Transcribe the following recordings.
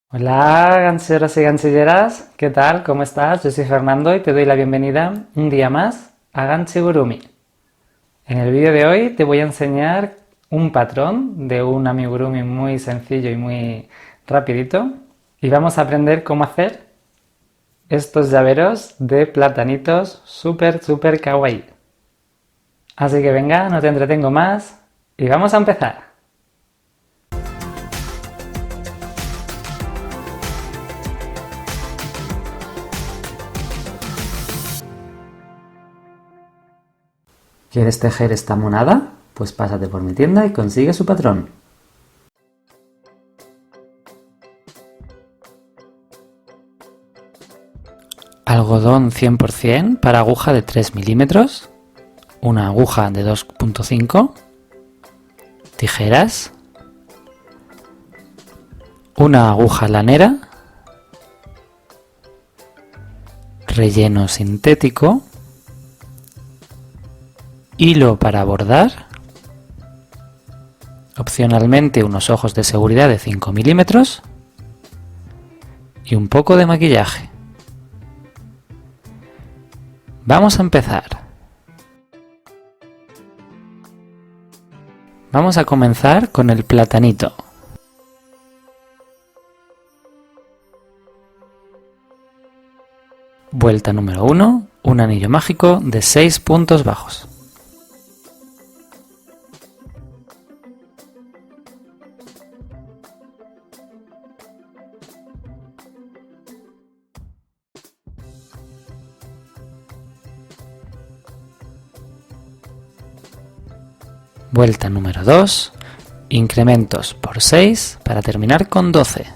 Hola, gancheros y ganchilleras, ¿qué tal? ¿Cómo estás? Yo soy Fernando y te doy la bienvenida un día más a Ganchigurumi. En el vídeo de hoy te voy a enseñar un patrón de un amigurumi muy sencillo y muy rapidito y vamos a aprender cómo hacer estos llaveros de platanitos súper kawaii. Así que venga, no te entretengo más y vamos a empezar. ¿Quieres tejer esta monada? Pues pásate por mi tienda y consigue su patrón. Algodón 100% para aguja de 3 milímetros, una aguja de 2,5, tijeras, una aguja lanera, relleno sintético, hilo para bordar, opcionalmente unos ojos de seguridad de 5 milímetros y un poco de maquillaje. Vamos a empezar. Vamos a comenzar con el platanito. Vuelta número 1, un anillo mágico de 6 puntos bajos. Vuelta número 2, incrementos por 6 para terminar con 12.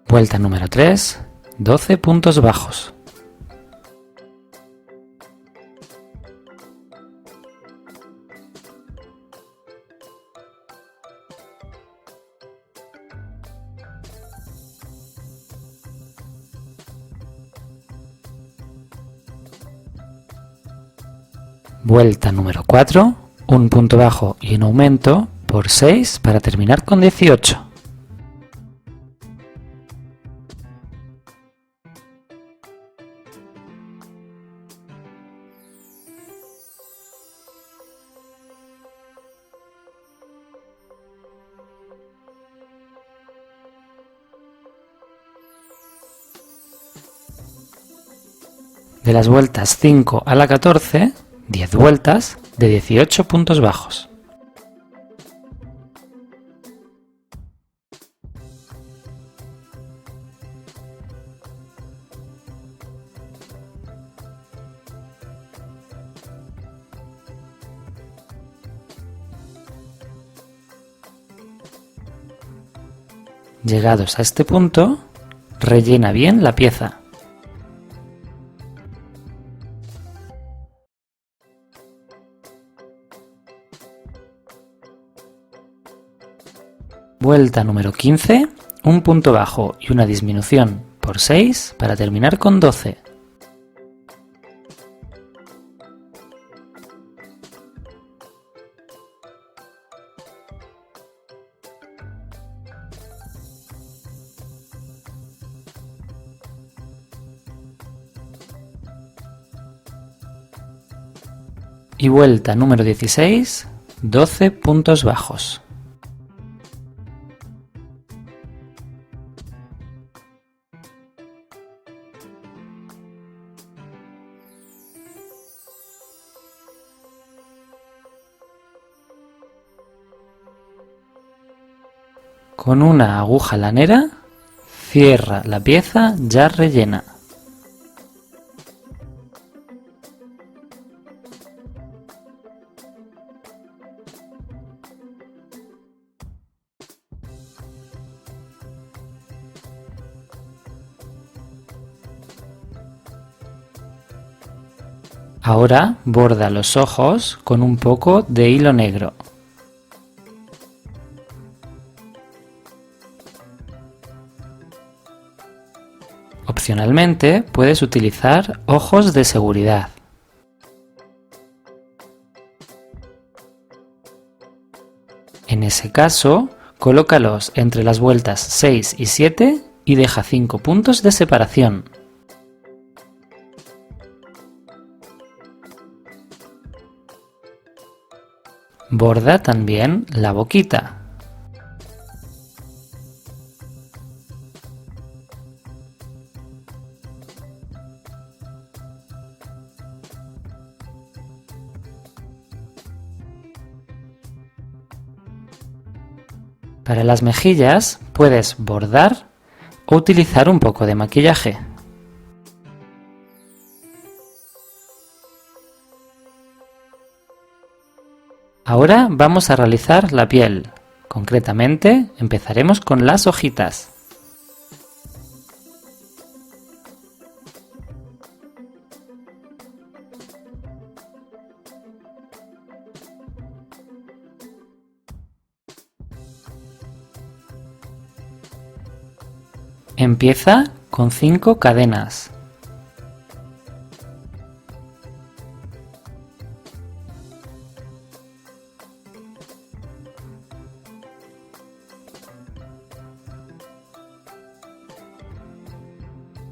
Vuelta número 3, 12 puntos bajos. Vuelta número 4, un punto bajo y un aumento por 6 para terminar con 18. De las vueltas 5 a la 14, 10 vueltas de 18 puntos bajos. Llegados a este punto, rellena bien la pieza. Vuelta número 15, un punto bajo y una disminución por 6 para terminar con 12. Y vuelta número 16, 12 puntos bajos. Con una aguja lanera, cierra la pieza ya rellena. Ahora borda los ojos con un poco de hilo negro. Opcionalmente, puedes utilizar ojos de seguridad. En ese caso, colócalos entre las vueltas 6 y 7 y deja 5 puntos de separación. Borda también la boquita. Para las mejillas puedes bordar o utilizar un poco de maquillaje. Ahora vamos a realizar la piel. Concretamente, empezaremos con las hojitas. Empieza con 5 cadenas.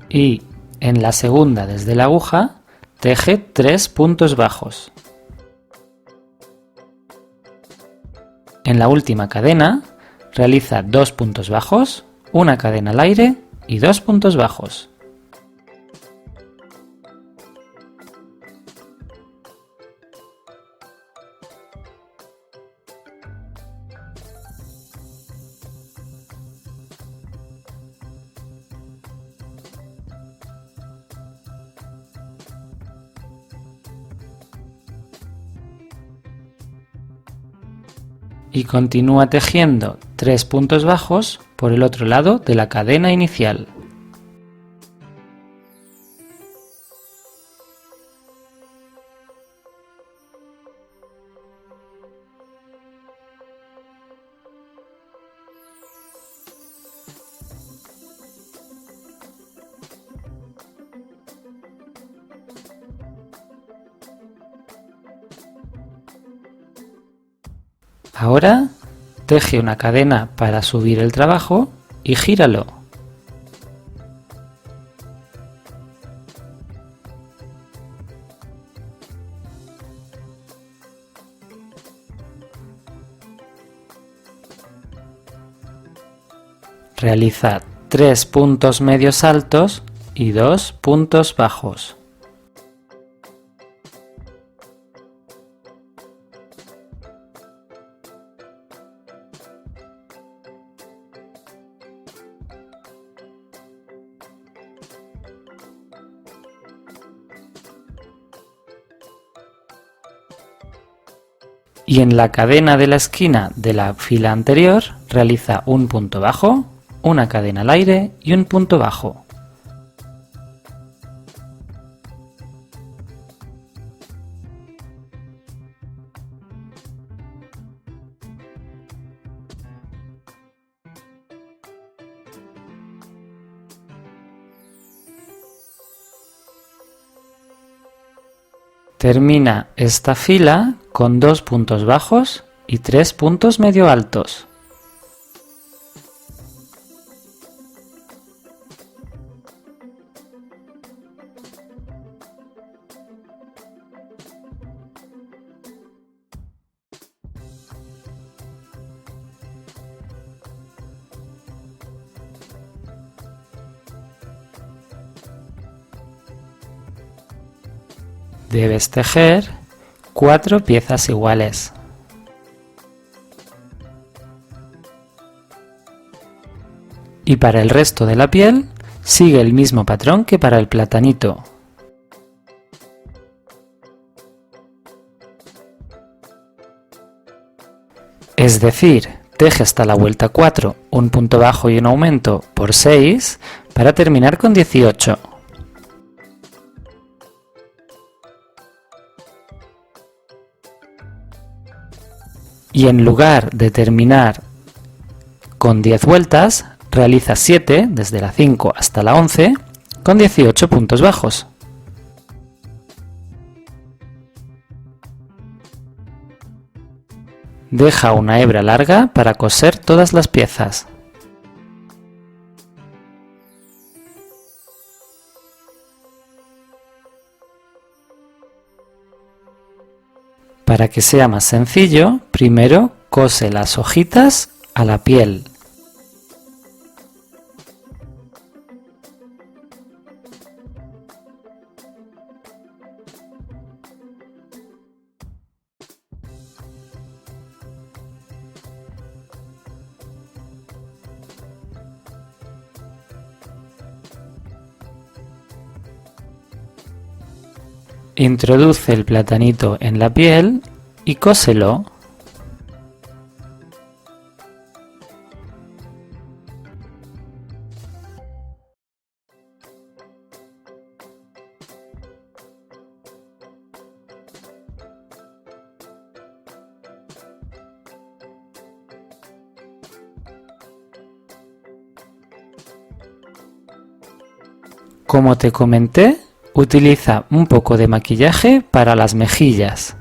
Y en la segunda desde la aguja, teje 3 puntos bajos. En la última cadena, realiza 2 puntos bajos, una cadena al aire y 2 puntos bajos. Y continúa tejiendo 3 puntos bajos por el otro lado de la cadena inicial. Ahora teje una cadena para subir el trabajo y gíralo. Realiza 3 puntos medios altos y 2 puntos bajos. Y en la cadena de la esquina de la fila anterior realiza un punto bajo, una cadena al aire y un punto bajo. Termina esta fila con 2 puntos bajos y 3 puntos medio altos. Debes tejer 4 piezas iguales. Y para el resto de la piel, sigue el mismo patrón que para el platanito. Es decir, teje hasta la vuelta 4, un punto bajo y un aumento por 6, para terminar con 18. Y en lugar de terminar con 10 vueltas, realiza 7 desde la 5 hasta la 11 con 18 puntos bajos. Deja una hebra larga para coser todas las piezas. Para que sea más sencillo, primero cose las hojitas a la piel. Introduce el platanito en la piel y cóselo. Como te comenté, utiliza un poco de maquillaje para las mejillas.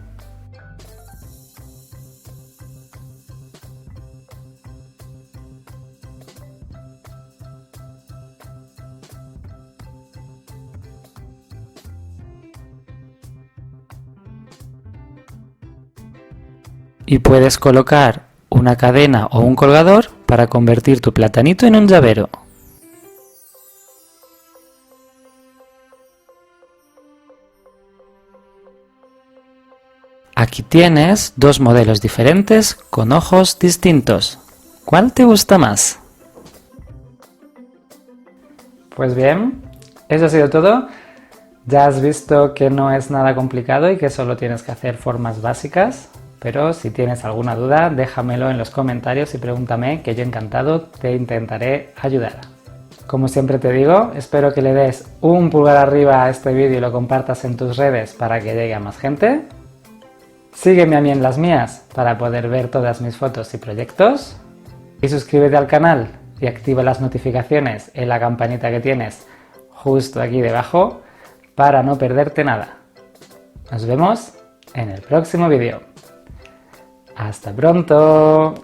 Y puedes colocar una cadena o un colgador para convertir tu platanito en un llavero. Aquí tienes dos modelos diferentes con ojos distintos. ¿Cuál te gusta más? Pues bien, eso ha sido todo. Ya has visto que no es nada complicado y que solo tienes que hacer formas básicas, pero si tienes alguna duda déjamelo en los comentarios y pregúntame, que yo encantado te intentaré ayudar. Como siempre te digo, espero que le des un pulgar arriba a este vídeo y lo compartas en tus redes para que llegue a más gente. Sígueme a mí en las mías para poder ver todas mis fotos y proyectos. Y suscríbete al canal y activa las notificaciones en la campanita que tienes justo aquí debajo para no perderte nada. Nos vemos en el próximo vídeo. ¡Hasta pronto!